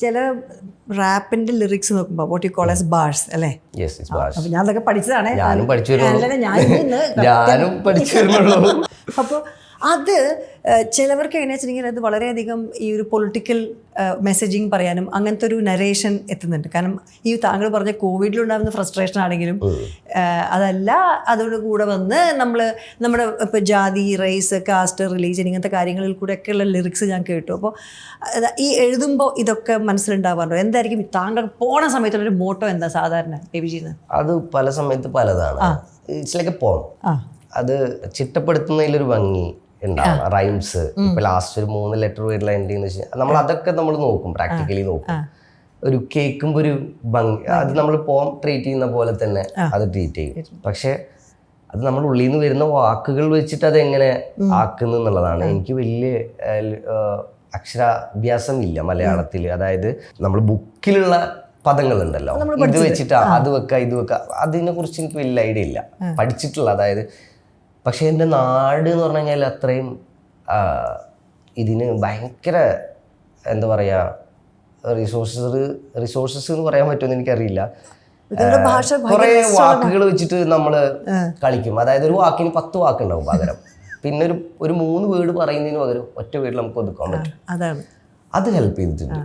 ചില റാപ്പിന്റെ ലിറിക്സ് നോക്കുമ്പോൾ what you call as bars അല്ലേ? അപ്പൊ ഞാൻ അതൊക്കെ പഠിച്ചതാണ്. ഞാനും പഠിച്ചു വരുന്നുള്ളൂ. അപ്പോൾ അത് ചിലവർക്ക് എങ്ങനെയാ വെച്ചിട്ടുണ്ടെങ്കിൽ അത് വളരെയധികം ഈ ഒരു പൊളിറ്റിക്കൽ മെസ്സേജിങ് പറയാനും അങ്ങനത്തെ ഒരു നരേഷൻ എത്തുന്നുണ്ട്. കാരണം ഈ താങ്കൾ പറഞ്ഞ കോവിഡിലുണ്ടാകുന്ന ഫ്രസ്ട്രേഷൻ ആണെങ്കിലും അതല്ല, അതോട് കൂടെ വന്ന് നമ്മുടെ ഇപ്പോൾ ജാതി, റേസ്, കാസ്റ്റ്, റിലീജിയൻ ഇങ്ങനത്തെ കാര്യങ്ങളിൽ കൂടെയൊക്കെയുള്ള ലിറിക്സ് ഞാൻ കേട്ടു. അപ്പോൾ ഈ എഴുതുമ്പോൾ ഇതൊക്കെ മനസ്സിലുണ്ടാവാറുണ്ടോ? എന്തായിരിക്കും താങ്കൾ പോണ സമയത്തുള്ളൊരു മോട്ടോ എന്താ സാധാരണ എബിജിന്ന്? അത് പല സമയത്ത് പലതാണ്. ഇറ്റ്സ് ലൈക്ക് എ പോം. അത് ചിട്ടപ്പെടുത്തുന്നതിലൊരു ഭംഗി ഉണ്ടാവും. റൈംസ് ഇപ്പൊ ലാസ്റ്റ് ഒരു 3 ലെറ്റർ വീട്ടിൽ എൻഡ് ചെയ്യുന്ന വെച്ചാൽ നമ്മൾ അതൊക്കെ നമ്മൾ നോക്കും, പ്രാക്ടിക്കലി നോക്കും. ഒരു കേൾക്കുമ്പോൾ ഒരു ഭംഗി, അത് നമ്മൾ പോം ട്രീറ്റ് ചെയ്യുന്ന പോലെ തന്നെ അത് ട്രീറ്റ് ചെയ്യും. പക്ഷെ അത് നമ്മൾ ഉള്ളിൽ നിന്ന് വരുന്ന വാക്കുകൾ വെച്ചിട്ട് അത് എങ്ങനെ ആക്കുന്നു എന്നുള്ളതാണ്. എനിക്ക് വലിയ അക്ഷരാഭ്യാസം ഇല്ല മലയാളത്തിൽ. അതായത് നമ്മൾ ബുക്കിലുള്ള പദങ്ങളുണ്ടല്ലോ, ഇത് വെച്ചിട്ട് അത് വെക്ക ഇത് വെക്ക, അതിനെ കുറിച്ച് എനിക്ക് വലിയ ഐഡിയ ഇല്ല, പഠിച്ചിട്ടുള്ള. അതായത് പക്ഷെ എൻ്റെ നാട് എന്ന് പറഞ്ഞു കഴിഞ്ഞാൽ അത്രയും ഇതിന് ഭയങ്കര എന്താ പറയുക റിസോഴ്സസ് എന്ന് പറയാൻ പറ്റുമെന്ന് എനിക്കറിയില്ല. കുറേ വാക്കുകൾ വെച്ചിട്ട് നമ്മൾ കളിക്കും. അതായത് ഒരു വാക്കിന് 10 വാക്കുണ്ടാവും പകരം. പിന്നെ ഒരു 3 വേർഡ് പറയുന്നതിന് പകരം ഒറ്റ വേർഡിൽ നമുക്ക് ഒതുക്കാൻ പറ്റും. അത് ഹെൽപ്പ് ചെയ്തിട്ടുണ്ട്.